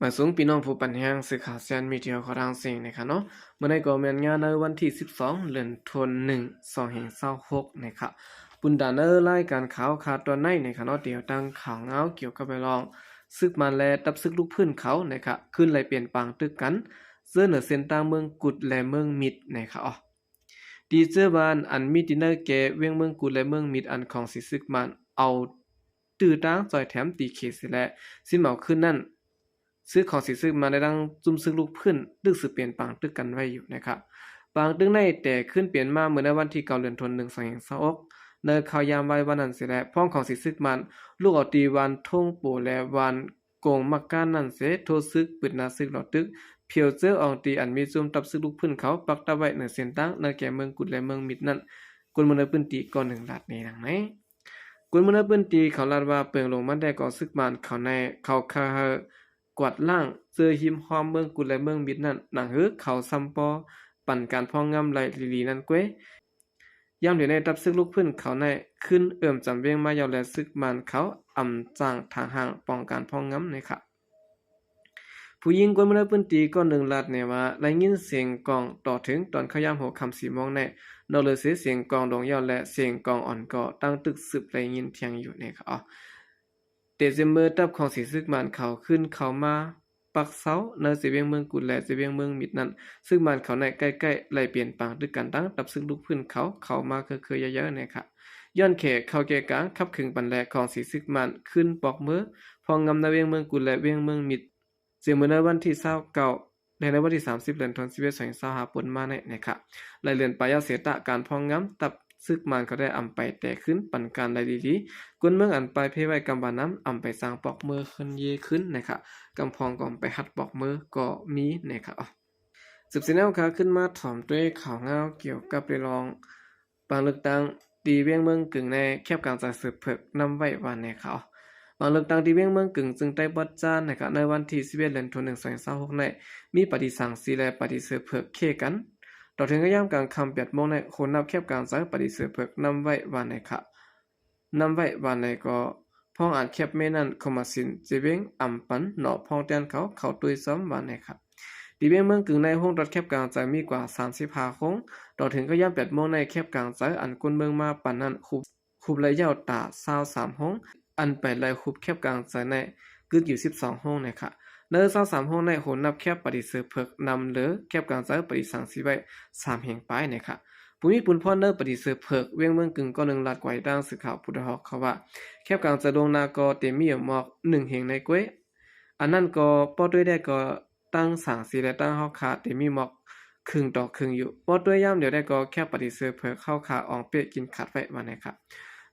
มาสูงพี่น้องผู้ปันแห้งสื่อข่าวเซียนมีเดียขอทางเสียงนะคะเนาะเมื่อในก็เมียนงานในวันที่12เดือนธันวาคม2526นะคะปุนดานรายการข่าวขาดตอนในนะคะเนาะเดี๋ยวตั้งข่าวเงาเกี่ยวกับไปลองซึกมันแลตับซึกลูกพื้นเขานะคะขึ้นไหลเปลี่ยนปางตึกกันเสื้อเหนือเส้นต่างเมืองกุดและเมืองมิดนะคะอ๋อดีเจอบานอันมีดินเนอร์แกเวียงเมืองกุดและเมืองมิดอันของสิซึกมันเอาตื้อตั้งจอยแถมตีเคสและสิเหมาขึ้นนั่น ซื้อของสิซื้อมาในดังจุ่มซื้อลูกพื้นตึกสืบเปลี่ยนปางตึกกันไว้อยู่นะครับปางตึกในแต่ขึ้นเปลี่ยนมาเมื่อในวันที่9เดือนธันวาคม1226ในข่าวยามไว้วันนั้นเสียแล้วพ้องของสิซึกมันลูกเอาตีวันท่งโปและวันโกงมักการนั่นเสโทซึกปิดนาซึกหลอดตึกเพียวเจออองตีอันมีจุ่มตับซึกลูกพื้นเขาปักตะไว้ในเส้นตั้งในแก่เมืองกุดและเมืองมิดนั่นกวนเมืองพื้นตีก่อน1ลาดในดังไหนกวนเมืองพื้นตีเขาลาดว่าเปิงลงมันได้ก่อซึกมันเขาในเขาคากวาดล่างเจอหิมหอมเมืองกุดและเมืองมิดนั่นหนังฮึเขาซัมปอปั่นการพองงำไหลลีนั่นเก้ยยามเดี๋ยวในตับซึกลูกพื้นเขาในขึ้นจำเวียงมายาวและซึกมันเขาอ่ำจางทางห่างป้องการพองงำนะครับผู้หญิงคนเมื่อพื้นตีก็1ลาดเนี่ยว่าได้ยินเสียงกองต่อถึงตอนขยามหัวคำ4 โมงในนอกเลยเสียงกองดงยาวและเสียงกองอ่อนก็ตั้งตึกสืบได้ยินเทียงอยู่นะครับเดซเมอร์ตับของสีซึกมันเขาขึ้นเขามาปักเสาในสิเวียงเมืองกุดและสิเวียงเมืองมิดนั้นซึ่งมันเขาในใกล้ๆไหลเปลี่ยนปางด้วยกันตั้งตับซึ่งลูกพื้นเขามาคือเยอะๆนะครับย้อนแขกเขาแก่กลางขับขึงปันแลของสีซึกมันขึ้นปอกมือพองงำในเวียงเมืองกุดและเวียงเมืองมิดเสียเมื่อในวันที่29ในวันที่30เดือนธันวาคม2525ปนมาในนะครับไหลเลื่อนไปยาเสตะการพองงำตับซึกมันเขาได้อำไปแต่ขึ้นปันการได้ดีๆกวนเมืองอันไปเพไว้กำบาน้ำอำไปสร้างปอกมือขึ้นเยขึ้นนะครับกำพองก็ไปหัดปอกมือก็มีนะครับสืบเสนอค่ะขึ้นมาถ่อมด้วยข่าวเงาเกี่ยวกับเรื่องปางเลือกตั้งตีเวียงเมืองกึ่งในแคบการจัดสืบเพิกนำไว้วันในข่าวปางเลือกตั้งตีเวียงเมืองกึ่งจึงได้บัดจานนะครับในวันที่11เดือนธันวาคม2026ในมีปฏิสังสีและปฏิเสธเพิกเคกันต่อถึงก็ย่ำกลางคำ8 โมงในคนนับแคบการจัดปฏิเสธเพิกนำไว้วันในข่าวนำไว้วันในก็พ้องอ่านแคบเมนั่นคอมาสินเจเวงอำปันหนอพ้องแตนเขาตุยซ้อมวันในครับดีเบียงเมืองกึ่งในห้องรถแคบกลางใจมีกว่า35ห้องต่อถึงก็ย่ำ8 โมงในแคบกลางใจอันกุนเมืองมาปันนั้นคุบระยะตา23ห้องอันไปไล่คุบแคบกลางใจในกึดอยู่12ห้องนะครับเนื้อ23ห้องในโหนับแคบปฏิเสธเพิกนำเหลือแคบกลางใจปฏิสังสีไว้3แห่งปลายนะครับภูมิปุนพ่อเนอร์ปฏิเสธเพิกเวียงเมืองกึ่งก็1ลาดกว่าด้านสื่อข่าวพุทธฮอกเขาว่าแคบกลางจะลงนากอเตมีหมอก1แห่งในก้วยอันนั้นก็ป้อด้วยได้ก็ตั้งสังสีและตั้งฮอกคาเตมีหมอกครึ่งต่อครึ่งอยู่ป้อด้วยย่ำเดี๋ยวได้ก็แคบปฏิเสธเพิกเข้าขาอองเปียกินขาดไว้วันนะครับ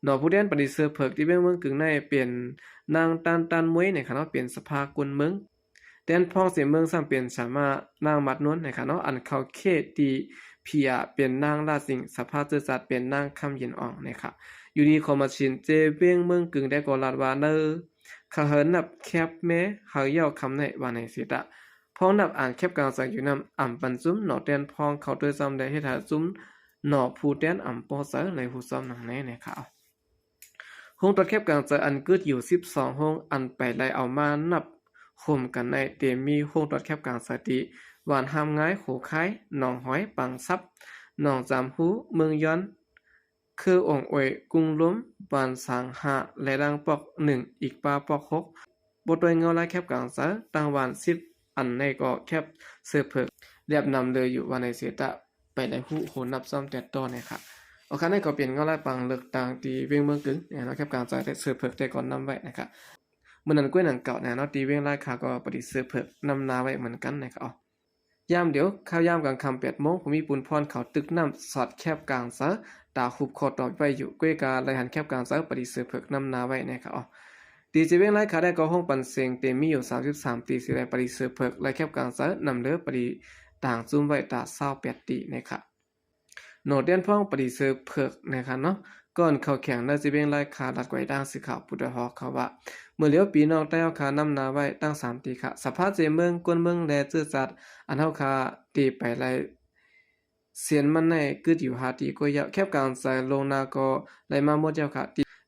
หนอผู้เด่นปฏิเสธเพิกที่เวียงเมืองกึ่งในเปลี่ยนนางตันมวยในคณะเปลี่ยนสภากวนเมืองแดนพ้องเสียเมืองซ้ำเปลี่ยนสามารถนางมัดนวลในคณะอันเขาเขตดีเพียเป็นนางราชสิงสภาพเจอจัดเป็นนางคำเย็นอ่องนะครับอยู่ดีคอมาชินเจเวียงเมืองกึ่งได้กอลาดวาเนอร์เขาเหินนับแคบแม้เขาเย่าคำในวานในสิตะพ้องนับอ่านแคบกลางสังอยู่นำอ่ำปันซุ้มหนอเตียนพ้องเขาตัวซ้ำได้ให้ถ่ายซุ้มหนอผู้เตียนอ่ำปอเซอร์ในผู้ซ้อมหนังในนะครับห้องตัวแคบกลางจะอันกึดอยู่12ห้องอันไปไล่เอามานับข่มกันในเตมีห้องตัวแคบกลางสติหวานห้ามง่ายโขคายหนองหอยปังซับหนองจามหูเมืองย้อนคือองค์อวยกุ้งล้มบานสางหาและดังปอก1อีกปลาปอก6บทโดยเงาลายแคบกลางซะตั้งวัน10อันในก็แคบเสือเพิกเรียบนำเลยอยู่วันในเสียตะไปในหูโหนับซ่อมแต่ต่อนะครับโอเคนั่นก็เปลี่ยนเงาลายปังเลือกต่างตีเวียงเมืองกึ่งเนี่ยเราแคบกลางใจได้เสือเพิกแต่ก่อนนำไว้นะครับเมื่อนั้นกล้วยหนังเก่าเนี่ยเนาะตีเวียงลายขาก็ปฏิเสธเพิกนำนาไว้เหมือนกันนะครับยามเดี๋ยวข้าวยามกลางคำ8 โมงผมมีปุนพรเขาตึกน้ำสอดแคบกลางซะตาหุบคอต่อไปอยู่กล้วยกาไหลหันแคบกลางซะปฏิเสธเพิกนำนาไว้นะครับตีจีเวียงไล่ขาได้ก็ห้องปันเสียงเตมีอยู่33ตีสิได้ปฏิเสธเพิกไล่แคบกลางซะนำเลือปฏิต่างจุ่มไว้ตา28ตีนะครับโนเดียนพ้องปฏิเสธเพิกนะครับเนาะก่อนเขาแข่งได้จีเวียงไล่ขาดัดไว้ด้านสื่อข่าวพุทธฮอกเขาว่าเมื่อเลี้ยวปีนอกได้เอาคานำนาไว้ตั้ง3ตีค่ะสภาพเจเมืองกวนเมืองแลจื้อจัดอันเฮาคาตีไปไล่เสียนมันในกึดอยู่5ตีก็ยาวแคบกลางใจลงนาก็ไล่มาหมดเจ้าค่ะ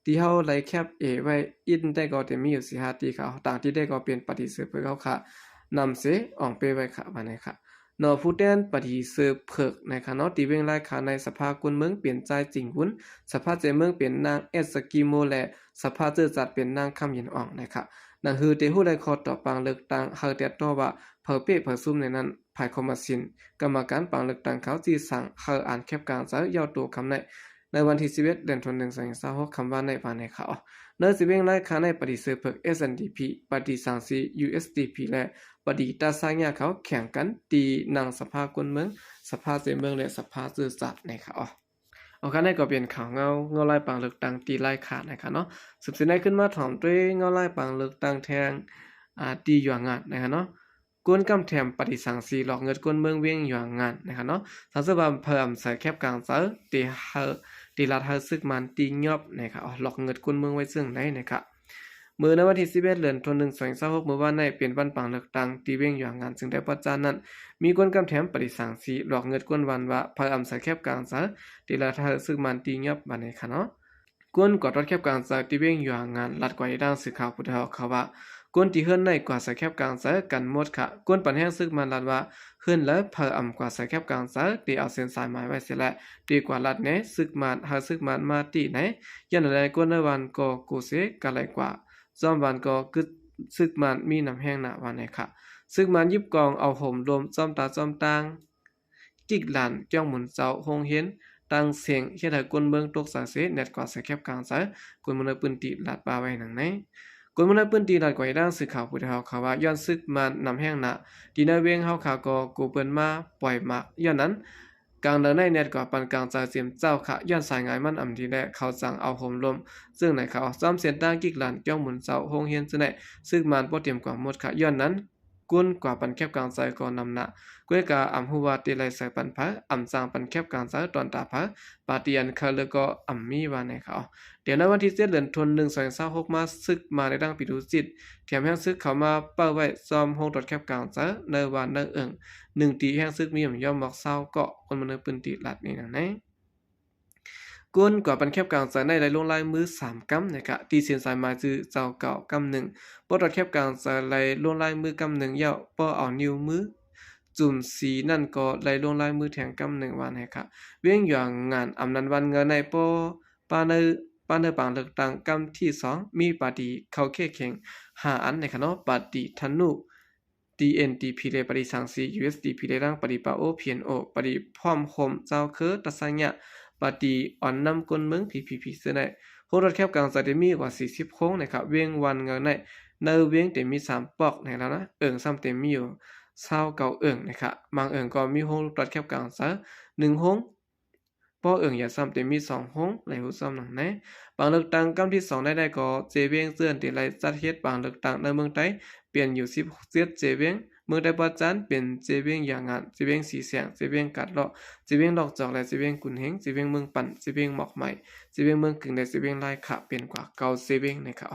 ตี ที่เฮาไล่แคป A ไว้อินได้ก็จะมีอยู่4 5ที่เขาต่างที่ได้ก็เป็นปฏิเสธเพื่อเขาค่ะนำเสออกไปไว้ค่ะว่าไหนค่ะนอผู้แทนปฏิเสธเพิกนะคะเนาะที่เวงรายค่าในสภากุนเมืองเปลี่ยนใจจริงหุ้นสภาเจเมืองเป็นนางเอสกิโมและสภาเจอจัดเป็นนางคำยินอ่องนะคะนั่นคือเตฮู้ได้ขอต่อปังเลือกตั้งเฮาเตียตัวว่าเผอเป้เผอซุ่มในนั้นภายคอมาสินกรรมการปังเลือกตั้งเขาจีสั่งเฮาอ่านแคปกลางจะย่อตัวคำในวันที่11เดือนธันวาคม2026คำว่าในปานในเขาเนื้อสิเวงรายค่าในปฏิเสธเพิก S&P ปฏิสังสี USDP และปฏิตาสร้างยาเขาแข่งกันตีนางสภากลเมืองสภาเจเมืองและสภาซื่อสัตย์นะคะเอาคันนี้ก็เป็นข่าวเงาไล่ปังเลือกตั้งตีไล่ขาดนะคะเนาะสืบสิได้ขึ้นมาถ่อมด้วยเงาไล่ปังเลือกตั้งแทงตีหยวงงานนะคะเนาะกวนกำแถมปฏิสังสีหลอกเงินกวนเมืองเวียงหยวงงานนะคะเนาะสาสบามเพิ่มใส่แคบกลางเซอตีเฮตีลาดเฮซึกมันตียอบนะคะหลอกเงินกวนเมืองไว้ซึ่งไหนนะคะมื้อในวันที่11เดือนธันวาคม2026เมื่อวานในเป็นวันปังเลือกตั้งที่เวียงหยวงงานซึ่งได้ประจานนั้นมีกวนกำแถมปฏิสังสีหลอกเงินกวนวันว่าเพิ่มใส่แคบกลางเซอตีลาดเฮซึกมันตียอบบัดนี้ค่ะเนาะกวนกอดรถแคบกลางเซอที่เวียงหยวงงานลัดกว่าด้านสื่อข่าวผู้เฒ่าเขาว่ากวนที่เฮือนในกว่าใส่แคบกลางเซอกันหมดค่ะกวนปันแห้งซึกมันลัดว่าขึ้นแล้วกว่าใส่แคบกลางเซอตีเอาเส้นสายหมายไว้เสียแล้วดีกว่าลัดเนซึกมันซึกมันมาตีไหนยันอะไรกวนในวันก็กูเสกันไรกว่าจอมวันก็กึดซึกมันมีน้ำแห้งหนาวันไหนค่ะซึกมันยิบกองเอาห่มรวมจอมตาจอมตางจิกหลานจ้องหมุนเจ้าหงเห็นตั้งเสียงเฮ็ดให้กวนเบิ่งตกสาเสเน็ตกว่าใส่แคบกลางเซอกวนมันปืนติลัดปาไว้หนังไหนกวนมันปืนตีลัดกว่าด้านสื่อข่าวผู้เฒ่าเขาว่าย้อนซึกมันนำแห้งหนาที่ในเวียงเฮาขาก็กูเปิ้นมาปล่อยมากย้อนนั้นกลางเดินในเน็ตกว่าปันกลางใจเสียมเจ้าค่ะย้อนสายงายมันอำที่แลเขาสั่งเอาห่มลมซึ่งในเขาซ้อมเสียนตั้งกิกหลานจ้องหมุนเจ้าหงเฮียนจะไหนซึ่งมันบ่เตรียมกว่าหมดค่ะย้อนนั้นกุนกว่าปันแคบกลางใจก็นำหน้ากวยกาอำฮูวาติไลใส่ปันพะอำจางปันแคบกลางใจตอนตาพะปาเตียนคาเลก็อำมีว่าในเขาเดี๋ยวในวันที่7เดือนธันวาคม2026มาซึกมาในดังปิดูจิตแถมแห่งซึกเขามาเป้าไว้ซ้อมโฮงตดแคบกลางใจในวันใน1ตีแห่งซึกมีย่อมบอกเศร้าเกาะคนมันปืนติลัดนี่นะไหนกุนกว่าปันแคบกลางใจในลงลายมือ3กำนะครับตีเสียนสายมาจือเจ้าเก่ากำ1ปอดแคบกลางใจไหลลงลายมือกำ1เย่าปอเอานิ้วมือจุ่มสีนั่นก็ไหลลงลายมือแทงกำ1วันให้ค่ะเวียงหยางงานอำนันวันเงินในปอปาเนปานเนปังเลือกตั้งกำที่2มีปาดีเข้าเขเข่ง5อันนะครับเนาะปาดีธนุ DNTP เลปฏิสังสี USDP เลร่างปฏิปาโอ PNO ปฏิพร้อมโฮมเจ้าคือตัสัญญาปฏิอ่อนนำกลเมือง PPP เสนโครถแคบกลางจะได้มีกว่า40โค้งนะครับเวียงวันเงินในเวียงเต็มมี3ปอกในแล้วนะซ้ำเต็มมีอยู่29นะครับบางก็มีโฮงรถแคบกลางซะ1โฮงป้ออย่าซ้ำเต็มมี2โฮงในหูซ้ำหนังไหนบางเลือกตั้งกำที่2ได้ก็เจเวียงเสื่อนติไลจัดเฮ็ดบางเลือกตั้งในเมืองไทยเปลี่ยนอยู่17เจเวียงเมืองไทยปัจจันเป็นเจเวียงอย่างงานเจเวียงสีแสงเจเวียงกัดเลาะเจเวียงดอกจอกและเจเวียงกุนเฮงเจเวียงเมืองปั่นเจเวียงหมอกใหม่เจเวียงเมืองกึ่งและเจเวียงลายขะเปลี่ยนกว่าเก่าเจเวียงนะครับ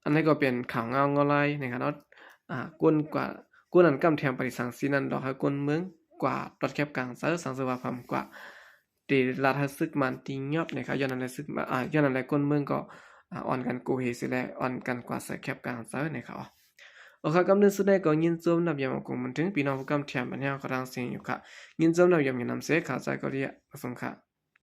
อันนี้ก็เป็นข่าวเงาลายนะครับเนาะกวนกว่ากวนนั้นกำแถมปฏิสังสีนั้นดอกให้กวนเมืองกว่าตอดแคบกลางซะสังสว่าพรมกว่าตีลาดซึกมันตียอบนะครับย้อนนั้นซึกย้อนนั้นกวนเมืองก็อ่อนกันกูเฮสิและอ่อนกันกว่าใส่แคบกลางซะนะครับโอเคกำเนิดสุดได้ก็ยินจมนับยามกงมันถึงพี่น้องผู้กำแถมบัญญัติกระดังเสียงอยู่ค่ะยินจมนับยามยามนำเสกขาใจก็เรียกสงค่ะ